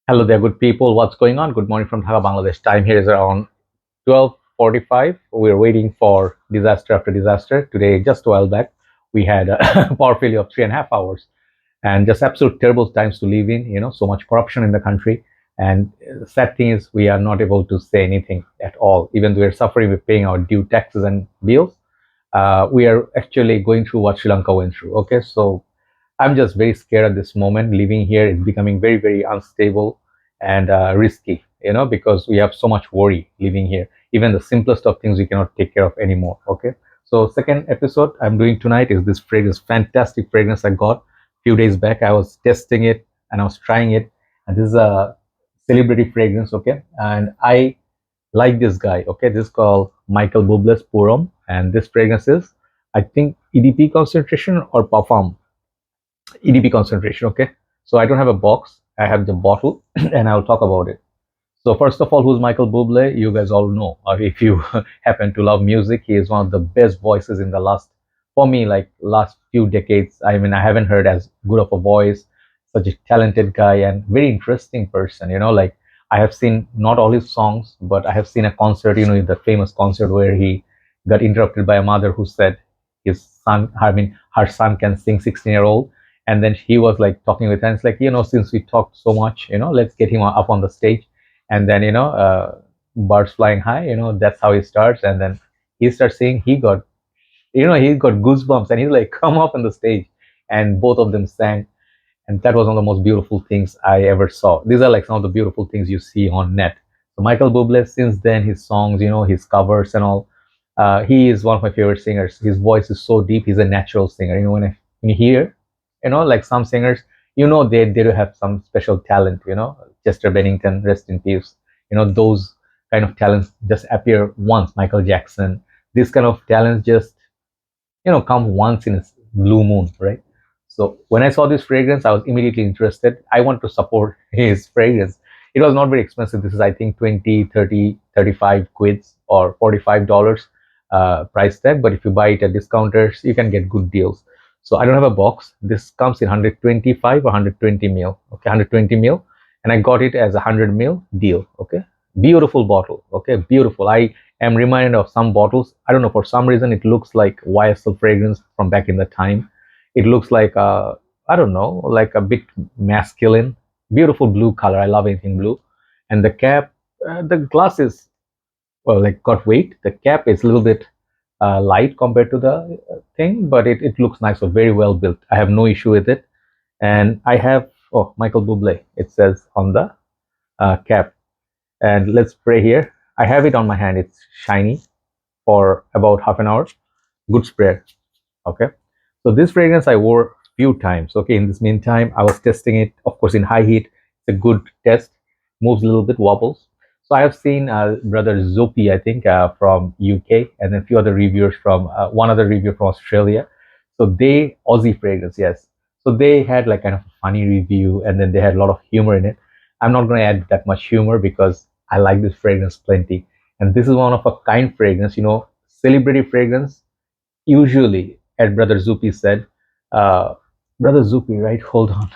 Hello there, good people. What's going on? Good morning from Dhaka, Bangladesh. Time here is around 12:45. We're waiting for disaster after disaster. Today, just a while back, we had a power failure of 3.5 hours, and just absolute terrible times to live in. So much corruption in the country, and the sad thing is we are not able to say anything at all. Even though we're suffering with paying our due taxes and bills, we are actually going through what Sri Lanka went through. Okay, so I'm just very scared at this moment. Living here is becoming very, very unstable and risky, because we have so much worry living here. Even the simplest of things we cannot take care of anymore. Okay. So, second episode I'm doing tonight is this fragrance, fantastic fragrance I got a few days back. I was testing it and I was trying it. And this is a celebrity fragrance. Okay. And I like this guy. Okay. This is called Michael Buble's Purom. And this fragrance is, I think, EDP concentration or Perfume EDP concentration. Okay, so I don't have a box, I have the bottle and I'll talk about it. So first of all, who's Michael Buble? You guys all know, or if you happen to love music, he is one of the best voices in the last, for me, like last few decades. I mean, I haven't heard as good of a voice, such a talented guy and very interesting person. Like I have seen not all his songs, but I have seen a concert, the famous concert where he got interrupted by a mother who said his son, I mean, her son can sing 16-year-old. And then he was like talking with her. And it's like, since we talked so much, let's get him up on the stage. And then, birds flying high, that's how he starts. And then he starts saying he got goosebumps and he's like, come up on the stage. And both of them sang. And that was one of the most beautiful things I ever saw. These are like some of the beautiful things you see on net. So Michael Bublé, since then, his songs, his covers and all, he is one of my favorite singers. His voice is so deep. He's a natural singer. When you hear, like some singers, they do have some special talent. Chester Bennington, rest in peace. Those kind of talents just appear once. Michael Jackson, these kind of talents just come once in a blue moon, right? So when I saw this fragrance, I was immediately interested. I want to support his fragrance. It was not very expensive. This is, I think, 20, 30, 35 quids or $45 price tag. But if you buy it at discounters, you can get good deals. So I don't have a box. This comes in 125 or 120 mil. Okay, 120 mil. And I got it as a 100 mil deal. Okay, beautiful bottle. Okay, beautiful. I am reminded of some bottles. I don't know, for some reason it looks like YSL fragrance from back in the time. It looks like I don't know, like a bit masculine. Beautiful blue color. I love anything blue. And the cap, the glass is, well, like, got weight. The cap is a little bit light compared to the thing, but it looks nice. So very well built. I have no issue with it. And I have, oh, Michael Bublé. It says on the cap. And let's spray here. I have it on my hand. It's shiny for about half an hour. Good spray. Okay. So this fragrance I wore a few times. Okay. In this meantime, I was testing it, of course, in high heat. It's a good test. Moves a little bit, wobbles. So I have seen brother Zoopy, I think, from UK, and then a few other reviewers from one other reviewer from Australia. So they Aussie fragrance, yes. So they had like kind of a funny review, and then they had a lot of humor in it. I'm not going to add that much humor because I like this fragrance plenty. And this is one of a kind fragrance, celebrity fragrance. Usually, as Brother Zoopy said, uh, Brother Zoopy, right? Hold on.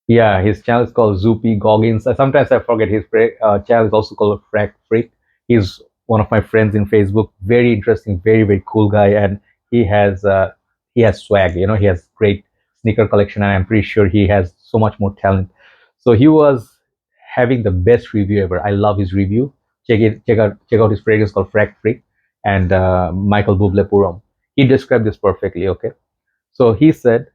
Yeah, his channel is called Zoopy Goggins. Sometimes I forget his channel is also called Frag Freak. He's one of my friends in Facebook. Very interesting, very very cool guy, and he has uh, he has swag. He has great sneaker collection, and I'm pretty sure he has so much more talent. So he was having the best review ever. I love his review. Check out his fragrance called Frag Freak and Michael Bublé Purom. He described this perfectly. Okay, so he said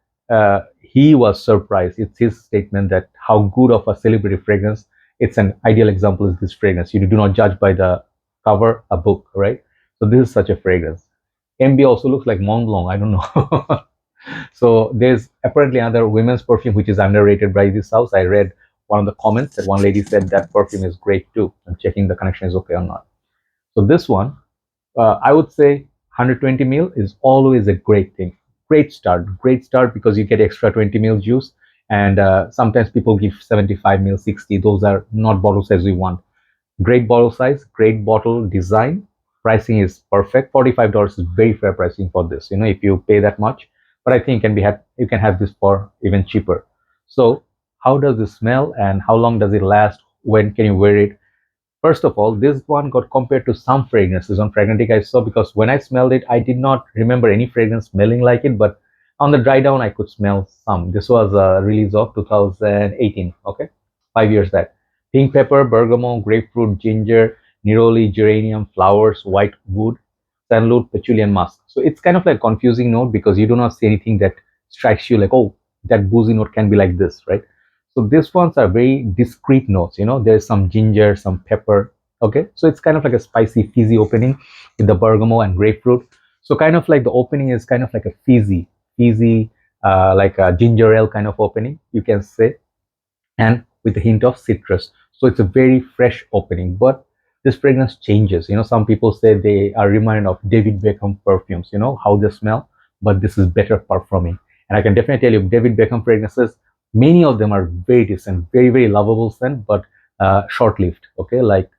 he was surprised. It's his statement that how good of a celebrity fragrance. It's an ideal example is this fragrance. You do not judge by the cover a book, right? So this is such a fragrance. MB also looks like Mont Blanc. I don't know. So there's apparently another women's perfume which is underrated by this house. I read one of the comments that one lady said that perfume is great too. I'm checking the connection is okay or not. So this one, I would say 120 ml is always a great thing. Great start because you get extra 20 ml juice. And sometimes people give 75 ml, 60. Those are not bottle size we want. Great bottle size, great bottle design. Pricing is perfect. $45 is very fair pricing for this. If you pay that much, but I think you can have this for even cheaper. So how does it smell and how long does it last? When can you wear it? First of all, this one got compared to some fragrances on Fragrantica I saw, because when I smelled it, I did not remember any fragrance smelling like it, but on the dry down, I could smell some. This was a release of 2018, okay? 5 years back. Pink pepper, bergamot, grapefruit, ginger, neroli, geranium, flowers, white wood, sandalwood, patchouli, and musk. So it's kind of like confusing note because you do not see anything that strikes you like, oh, that boozy note can be like this, right? So these ones are very discrete notes. There's some ginger, some pepper. Okay, so it's kind of like a spicy, fizzy opening with the bergamot and grapefruit. So kind of like the opening is kind of like a fizzy, like a ginger ale kind of opening, you can say, and with a hint of citrus. So it's a very fresh opening, but this fragrance changes. Some people say they are reminded of David Beckham perfumes, how they smell, but this is better performing. And I can definitely tell you, David Beckham fragrances, many of them are very decent, very, very lovable scent, but short-lived. Okay, like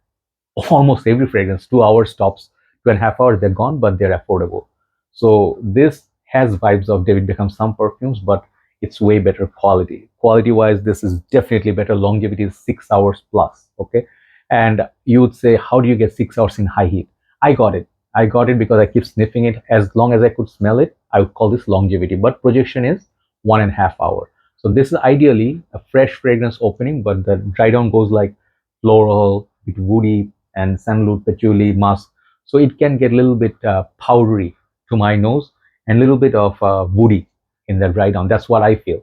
almost every fragrance, 2 hours tops, 2.5 hours, they're gone, but they're affordable. So this has vibes of David Beckham some perfumes, but it's way better quality. Quality wise, this is definitely better. Longevity is 6 hours plus. Okay, and you would say, how do you get 6 hours in high heat? I got it. I got it because I keep sniffing it. As long as I could smell it, I would call this longevity. But projection is 1.5 hour. So this is ideally a fresh fragrance opening, but the dry down goes like floral with woody and sandalwood, patchouli, musk. So it can get a little bit powdery to my nose and a little bit of woody in the dry down. That's what I feel.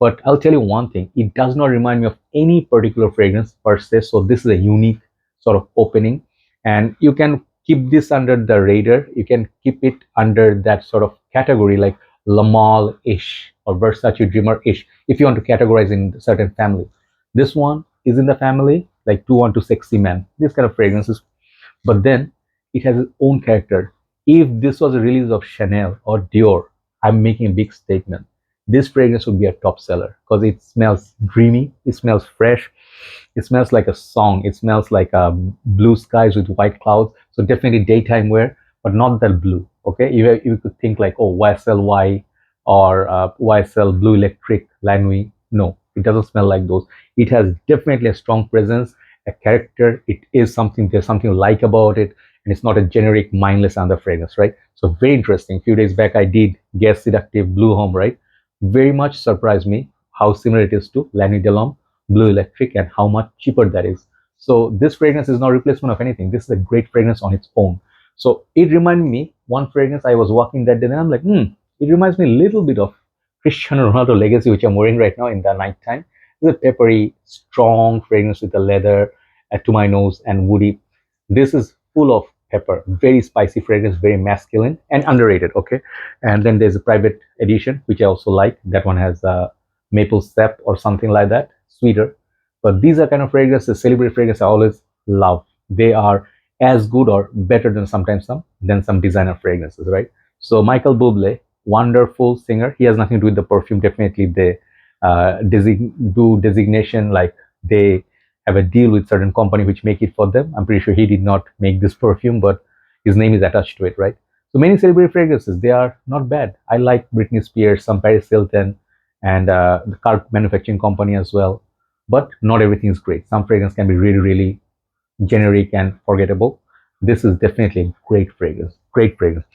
But I'll tell you one thing, it does not remind me of any particular fragrance per se. So this is a unique sort of opening. And you can keep this under the radar. You can keep it under that sort of category like Lamal-ish or Versace Dreamer-ish if you want to categorize in a certain family. This one is in the family like 212 Sexy Man, this kind of fragrances. But then it has its own character. If this was a release of Chanel or Dior, I'm making a big statement. This fragrance would be a top seller because it smells dreamy, it smells fresh, it smells like a song, it smells like blue skies with white clouds. So definitely daytime wear, but not that blue. Okay, you could think like, oh, YSL or YSL Blue Electric La Nuit. No, it doesn't smell like those. It has definitely a strong presence, a character. It is something, there's something you like about it, and it's not a generic mindless under fragrance, right? So very interesting. A few days back I did Guess Seductive Blue Homme, right? Very much surprised me how similar it is to La Nuit de l'Homme Blue Electric and how much cheaper that is. So this fragrance is not replacement of anything. This is a great fragrance on its own. So it reminded me one fragrance. I was walking that day and I'm like, it reminds me a little bit of Cristiano Ronaldo Legacy, which I'm wearing right now in the nighttime. It's a peppery, strong fragrance with the leather to my nose and woody. This is full of pepper, very spicy fragrance, very masculine and underrated. Okay, and then there's a private edition which I also like. That one has maple sap or something like that, sweeter. But these are kind of fragrances, celebrity fragrances I always love. They are as good or better than sometimes some designer fragrances, right? So Michael Buble, wonderful singer. He has nothing to do with the perfume. Definitely they do designation like they have a deal with certain company which make it for them. I'm pretty sure he did not make this perfume, but his name is attached to it, right? So many celebrity fragrances, they are not bad. I like Britney Spears, some Paris Hilton, and the car manufacturing company as well. But not everything is great. Some fragrance can be really, really generic and forgettable. This is definitely a great fragrance, great fragrance.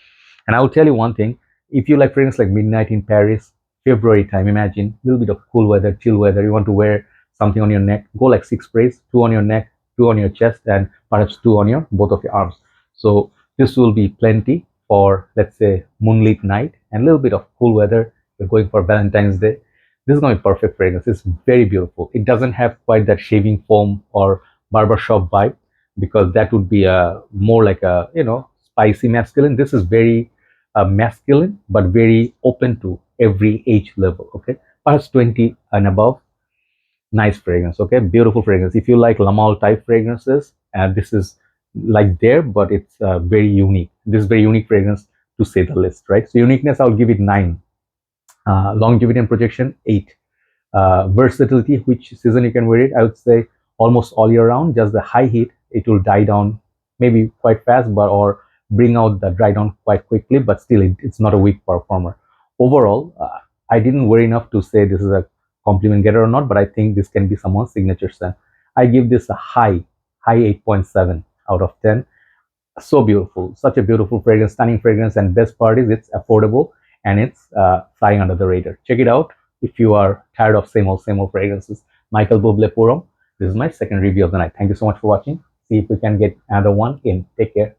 And I will tell you one thing, if you like fragrance like Midnight in Paris, February time, imagine a little bit of cool weather, chill weather, you want to wear something on your neck, go like 6 sprays, 2 on your neck, 2 on your chest, and perhaps 2 on your both of your arms. So this will be plenty for, let's say, moonlit night and a little bit of cool weather. You're going for Valentine's Day. This is going to be perfect fragrance. It's very beautiful. It doesn't have quite that shaving foam or barbershop vibe, because that would be a more like a spicy masculine. This is very masculine but very open to every age level. Okay, perhaps 20 and above. Nice fragrance. Okay, beautiful fragrance. If you like Lamal type fragrances, this is like there, but it's very unique. This is very unique fragrance to say the least, right? So uniqueness, I'll give it 9. Longevity and projection, 8. Versatility, which season you can wear it, I would say almost all year round. Just the high heat, it will die down maybe quite fast, but or bring out the dry down quite quickly, but still it's not a weak performer. Overall, I didn't wear enough to say this is a compliment getter or not, but I think this can be someone's signature scent. I give this a high 8.7 out of 10. So beautiful, such a beautiful fragrance, stunning fragrance, and best part is it's affordable and it's flying under the radar. Check it out if you are tired of same old fragrances. Michael Buble Purum. This is my second review of the night. Thank you so much for watching. See if we can get another one in. Take care.